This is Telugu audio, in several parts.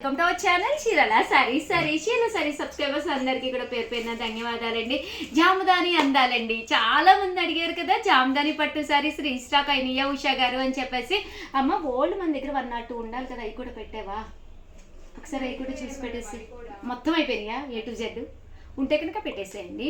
వెల్కమ్ టు అవర్ ఛానల్ చీరల సారీస్. చీరల సారీస్ సబ్స్క్రైబర్స్ అందరికీ కూడా పేరు పేరున ధన్యవాదాలండి. జాముదాని అందాలండి, చాలా మంది అడిగారు కదా జాముదాని పట్టు సారీస్ రీస్టాక్ అయినాయా ఉషా గారు అని చెప్పేసి. అమ్మ ఓల్డ్ మన దగ్గర 102 ఉండాలి కదా, అవి కూడా పెట్టావా? ఒకసారి అవి కూడా చూసి పెట్టేసి. మొత్తం అయిపోయినాయా A to Z? ఉంటే కనుక పెట్టేసేయండి.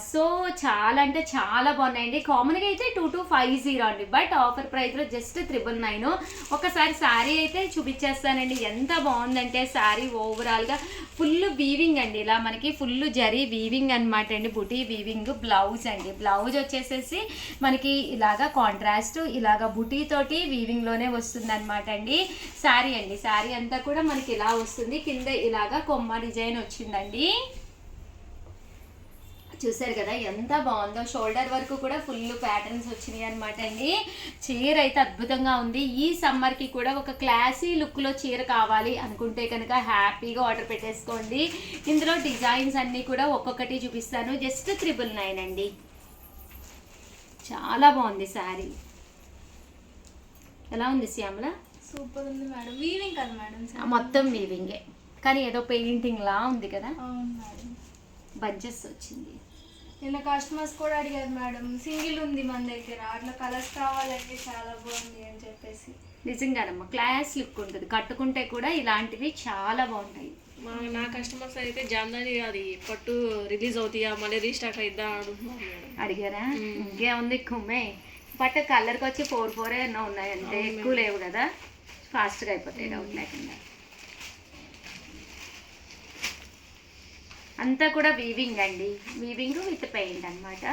సో చాలా అంటే చాలా బాగున్నాయండి. కామన్గా అయితే 2250 అండి, బట్ ఆఫర్ ప్రైస్లో జస్ట్ 999. ఒకసారి శారీ అయితే చూపించేస్తానండి. ఎంత బాగుందంటే శారీ ఓవరాల్గా ఫుల్ వీవింగ్ అండి, ఇలా మనకి ఫుల్ జరీ వీవింగ్ అనమాట అండి, బుటీ వీవింగ్. బ్లౌజ్ అండి, బ్లౌజ్ వచ్చేసేసి మనకి ఇలాగా కాంట్రాస్ట్ ఇలాగా బుటీ తోటి వీవింగ్లోనే వస్తుంది అనమాట అండి. శారీ అండి, శారీ అంతా కూడా మనకి ఇలా వస్తుంది, కింద ఇలాగా కొమ్మ డిజైన్ వచ్చిందండి. చూసారు కదా ఎంత బాగుందో, షోల్డర్ వరకు కూడా ఫుల్ ప్యాటర్న్స్ వచ్చినాయి అనమాట అండి. చీర అయితే అద్భుతంగా ఉంది. ఈ సమ్మర్కి కూడా ఒక క్లాసీ లుక్లో చీర కావాలి అనుకుంటే కనుక హ్యాపీగా ఆర్డర్ పెట్టేసుకోండి. ఇందులో డిజైన్స్ అన్నీ కూడా ఒక్కొక్కటి చూపిస్తాను. జస్ట్ 999 అండి. చాలా బాగుంది శారీ. ఎలా ఉంది శ్యామల? సూపర్ ఉంది మేడం. వీవింగ్ కదా మేడం? మొత్తం వీవింగే, కానీ ఏదో పెయింటింగ్ లా ఉంది కదా. అవును మేడం. బంచెస్ వచ్చింది. నిన్న కస్టమర్స్ కూడా అడిగారు మేడం, సింగిల్ ఉంది మన దగ్గర, అట్లా కలర్స్ కావాలంటే చాలా బాగుంది అని చెప్పేసి. నిజంగానమ్మా క్లాస్ లుక్ ఉంటుంది, కట్టుకుంటే కూడా ఇలాంటివి చాలా బాగుంటాయి. నా కస్టమర్స్ అయితే జామ్దాని అది పట్టు రిలీజ్ అవుతాయా మళ్ళీ రీస్టాక్ అయిద్దా అడిగారా? ఇంకేముంది కుమ్మే, బట్ కలర్కి వచ్చి 4 ఎన్నో ఉన్నాయంటే, ఎక్కువ లేవు కదా, ఫాస్ట్గా అయిపోతాయి డౌట్ లేకుండా. అంతా కూడా వీవింగ్ అండి, వీవింగ్ విత్ పెయింట్ అనమాట.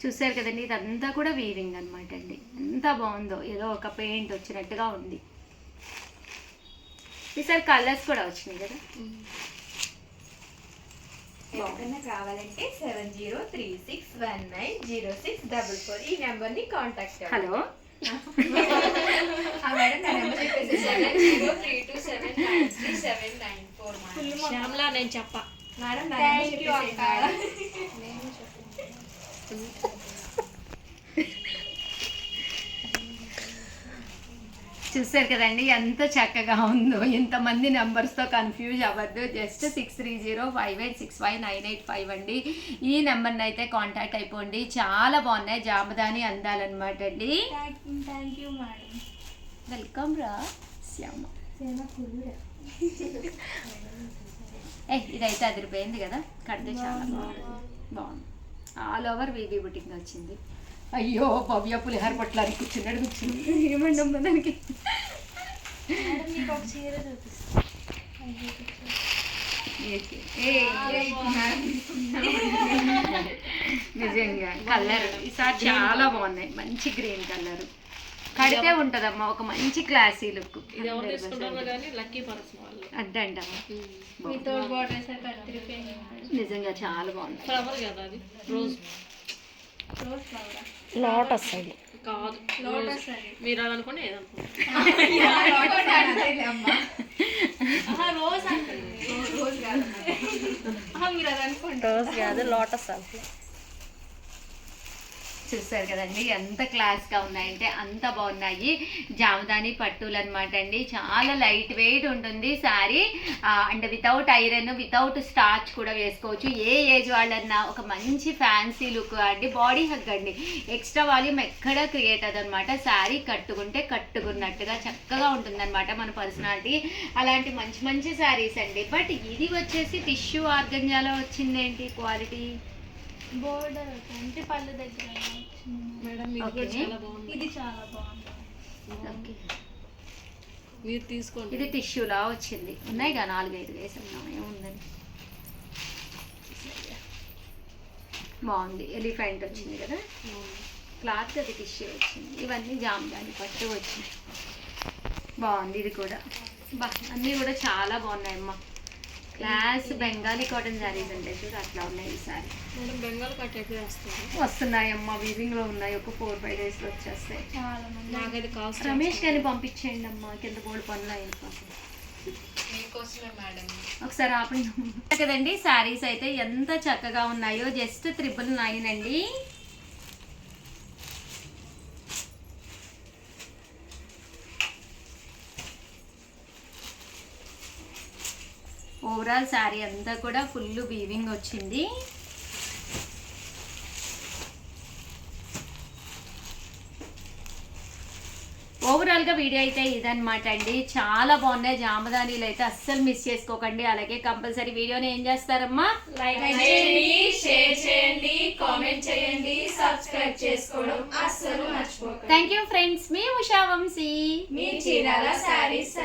చూసారు కదండి, ఇదంతా కూడా వీవింగ్ అనమాట అండి. ఎంత బాగుందో, ఏదో ఒక పెయింట్ వచ్చినట్టుగా ఉంది. ఈసారి కలర్స్ కూడా వచ్చినాయి కదా. ఎవరికైనా కావాలంటే 7036190644 ఈ నెంబర్ని కాంటాక్ట్. హలో మేడం నా నెంబర్ చెప్పేసి 7032793794. శ్యామలా నేను చెప్పా మేడం నా Thank నెంబర్ you, చెప్పేసి. చూసారు కదండి ఎంత చక్కగా ఉందో. ఇంతమంది నెంబర్స్తో కన్ఫ్యూజ్ అవ్వద్దు. జస్ట్ 6305865985 అండి. ఈ నెంబర్ని అయితే కాంటాక్ట్ అయిపోండి. చాలా బాగున్నాయి జామదాని అందాలన్నమాట అండి. Thank you madam. వెల్కమ్ రా శ్యామ. ఇదైతే అదిరిపోయింది కదా, కడితే చాలా బాగుంది. ఆల్ ఓవర్ వీవీ బుటింగ్ వచ్చింది. అయ్యో భవ్య పులిహార పొట్లానికి కూర్చున్నాడు, కూర్చుంది. ఏమండి అమ్మ దానికి? మీకు ఒక చీర చూపిస్తాను. నిజంగా కలర్ ఈసారి చాలా బాగున్నాయి. మంచి గ్రీన్ కలర్ కడితే ఉంటదమ్మా ఒక మంచి క్లాసీ లుక్. ఇది ఎవరు తీసుకుంటారో కానీ లక్కీ పర్సన్ వాళ్ళు అంటే అంటమ్మా మీతో బార్డర్స్ అయితే అదిరిపోయింది మేడం. నిజంగా చాలా బాగుంది. ఫ్లవర్ కదా అది, రోజ్ రోజ్ ఫ్లవర్ లోటస్ అది కాదు, లోటస్ అది. మీరు అది అనుకోండి ఏదనుకోండి. రోజ్ అంటుంది. రోజు కాదు మీరు అది అనుకోండి. రోజ్ కాదు, లోటస్ అసలు. చూసారు కదండి ఎంత క్లాస్గా ఉన్నాయంటే అంత బాగున్నాయి. జామదాని పట్టులు అనమాట అండి. చాలా లైట్ వెయిట్ ఉంటుంది sari, and without iron without starch కూడా వేసుకోవచ్చు. ఏ ఏజ్ వాళ్ళన్నా ఒక మంచి ఫ్యాన్సీ లుక్ అండి. బాడీ హగ్ అండి, ఎక్స్ట్రా వాల్యూమ్ ఎక్కడ క్రియేట్ అదనమాట. శారీ కట్టుకుంటే కట్టుకున్నట్టుగా చక్కగా ఉంటుందన్నమాట మన పర్సనాలిటీ. అలాంటి మంచి మంచి శారీస్ అండి. బట్ ఇది వచ్చేసి టిష్యూ ఆర్గంజాలో వచ్చిందేంటి క్వాలిటీ? బోర్డర్ అంటే పళ్ళు దగ్గర మేడం ఇది కూడా చాలా బాగుంది. ఇది చాలా బాగుంది. ఓకే, మీరు తీసుకోండి. ఇది టిష్యూలా వచ్చింది. ఉన్నాయి కదా 4-5 వేసుకున్నాం, ఏముందని. బాగుంది, ఎలిఫెంట్ వచ్చింది కదా క్లాత్, అది టిష్యూ వచ్చింది. ఇవన్నీ జామదాని పట్టు వచ్చింది. బాగుంది ఇది కూడా. బా అన్నీ కూడా చాలా బాగున్నాయి అమ్మ. క్లాస్ బెంగాలీ కాటన్ శారీస్ అంటే చూడు అట్లా ఉన్నాయి ఈసారి. మేడం బెంగాల్ కట్ ఎట్లా వేస్తారు? వస్తున్నాయమ్మా, వీవింగ్లో ఉన్నాయి. ఒక 4-5 డేస్లో వచ్చేస్తాయి. చాలా మంది నాకైతే కాస్ట్ రమేష్ గారిని పంపించేయండి అమ్మా, కింద 3 పనులు అయిపోతాయి. మీకోసమే మేడం. ఒకసారి ఆపండి కదండి. శారీస్ అయితే ఎంత చక్కగా ఉన్నాయో. జస్ట్ 999 అండి. ఓవరాల్ శారీ అంతా కూడా ఫుల్ వీవింగ్ వచ్చింది. ఓవరాల్గా వీడియో అయితే ఇదనమాట అండి. చాలా బాగున్నాయి జామదానీలు అయితే అస్సలు మిస్ చేసుకోకండి. అలాగే కంపల్సరీ వీడియోని ఏం చేస్తారమ్మా, లైక్ చేయండి, షేర్ చేయండి, కామెంట్ చేయండి, సబ్స్క్రైబ్ చేసుకోవడం అస్సలు మర్చిపోకండి. Thank you friends. మీ ఉషా వంశీ. మీ చీరాల శారీస్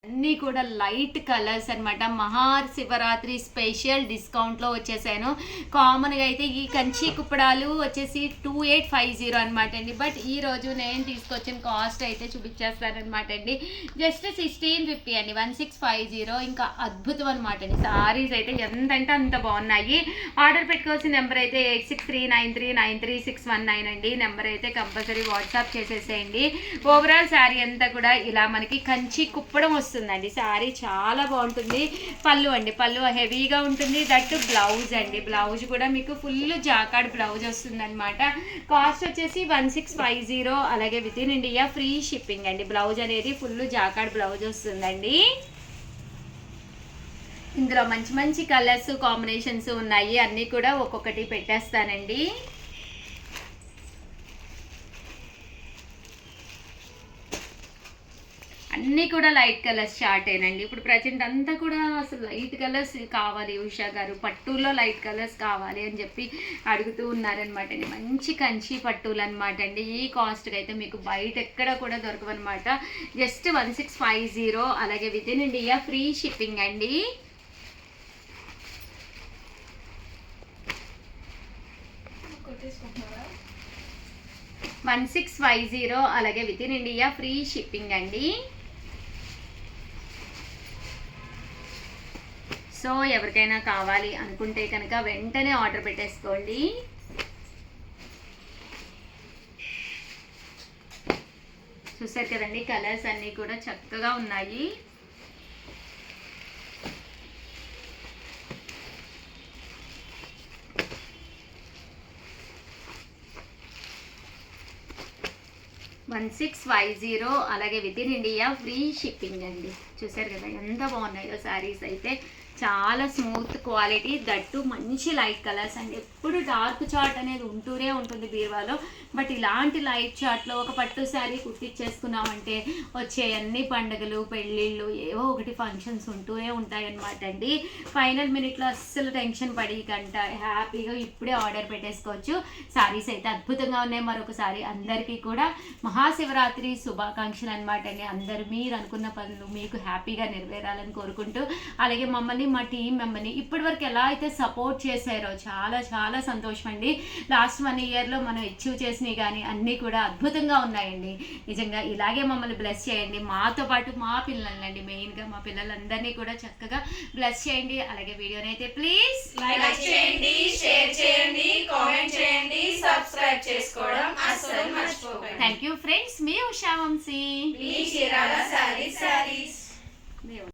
అన్నీ కూడా లైట్ కలర్స్ అనమాట. మహాశివరాత్రి స్పెషల్ డిస్కౌంట్లో వచ్చేసాను. కామన్గా అయితే ఈ కంచి కుప్పడాలు వచ్చేసి 2850 అనమాట అండి. బట్ ఈరోజు నేను తీసుకొచ్చిన కాస్ట్ అయితే చూపించేస్తానమాట అండి. జస్ట్ 1650 అండి, 1650. ఇంకా అద్భుతం అనమాట అండి. సారీస్ అయితే ఎంతంటే అంత బాగున్నాయి. ఆర్డర్ పెట్టుకోవాల్సిన నెంబర్ అయితే 8639393619 అండి. నెంబర్ అయితే కంపల్సరీ వాట్సాప్ చేసేసేయండి. ఓవరాల్ శారీ అంతా కూడా ఇలా మనకి కంచి కుప్పడం వస్తుందండి. శారీ చాలా బాగుంటుంది. పళ్ళు అండి, పళ్ళు హెవీగా ఉంటుంది. దట్టు బ్లౌజ్ అండి, బ్లౌజ్ కూడా మీకు ఫుల్ జాకార్డ్ బ్లౌజ్ వస్తుంది అనమాట. కాస్ట్ వచ్చేసి 1650. అలాగే with in India free shipping అండి. బ్లౌజ్ అనేది ఫుల్ జాకార్డ్ బ్లౌజ్ వస్తుందండి. ఇందులో మంచి మంచి కలర్స్ కాంబినేషన్స్ ఉన్నాయి. అన్నీ కూడా ఒక్కొక్కటి పెట్టేస్తానండి. అన్నీ కూడా లైట్ కలర్స్ స్టార్ట్ అయినండి. ఇప్పుడు ప్రజెంట్ అంతా కూడా అసలు లైట్ కలర్స్ కావాలి ఉషా గారు, పట్టులో లైట్ కలర్స్ కావాలి అని చెప్పి అడుగుతూ ఉన్నారనమాట అండి. మంచి కంచి పట్టులు అనమాట అండి. ఈ కాస్ట్కి అయితే మీకు బయట ఎక్కడ కూడా దొరకవన్నమాట. జస్ట్ 1650. అలాగే with in India free shipping అండి. కొట్టేసుకుంటున్నారా? 1650. అలాగే with in India free shipping అండి. సో ఎవరికైనా కావాలి అనుకుంటే కనుక వెంటనే ఆర్డర్ పెట్టేసుకోండి. చూసారు కదండి, కలర్స్ అన్నీ కూడా చక్కగా ఉన్నాయి. $1650. అలాగే with in India free shipping అండి. చూసారు కదా ఎంత బాగున్నాయో శారీస్ అయితే. చాలా స్మూత్ క్వాలిటీ, దట్టు మంచి లైట్ కలర్స్ అండి. ఎప్పుడు డార్క్ చార్ట్ అనేది ఉంటూనే ఉంటుంది బీరువాలో. బట్ ఇలాంటి లైట్ చార్ట్లో ఒక పట్టు శారీ కుట్టించేసుకున్నామంటే వచ్చే అన్ని పండుగలు, పెళ్ళిళ్ళు, ఏవో ఒకటి ఫంక్షన్స్ ఉంటూనే ఉంటాయన్నమాట అండి. ఫైనల్ మినిట్లో అస్సలు టెన్షన్ పడికంట హ్యాపీగా ఇప్పుడే ఆర్డర్ పెట్టేసుకోవచ్చు. శారీస్ అయితే అద్భుతంగా ఉన్నాయి. మరొకసారి అందరికీ కూడా మహాశివరాత్రి శుభాకాంక్షలు అనమాట అండి. అందరూ మీరు అనుకున్న పనులు మీకు హ్యాపీగా నెరవేరాలని కోరుకుంటూ, అలాగే మమ్మల్ని, మా టీం మెంబర్ని ఇప్పటివరకు ఎలా అయితే సపోర్ట్ చేశారో చాలా చాలా సంతోషం అండి. లాస్ట్ 1 ఇయర్లో మనం అచీవ్ చేసినవి కానీ అన్నీ కూడా అద్భుతంగా ఉన్నాయండి. నిజంగా ఇలాగే మమ్మల్ని బ్లెస్ చేయండి. మాతో పాటు మా పిల్లలండి, మెయిన్గా మా పిల్లలందరినీ కూడా చక్కగా బ్లెస్ చేయండి. అలాగే వీడియోని అయితే ప్లీజ్ లైక్ చేయండి, షేర్ చేయండి, కామెంట్ చేయండి, సబ్స్క్రైబ్ చేసుకోవడం అస్సలు మర్చిపోకండి. Thank you friends. మీ ఉషా వంశీ. మీ చీరాల శారీస్.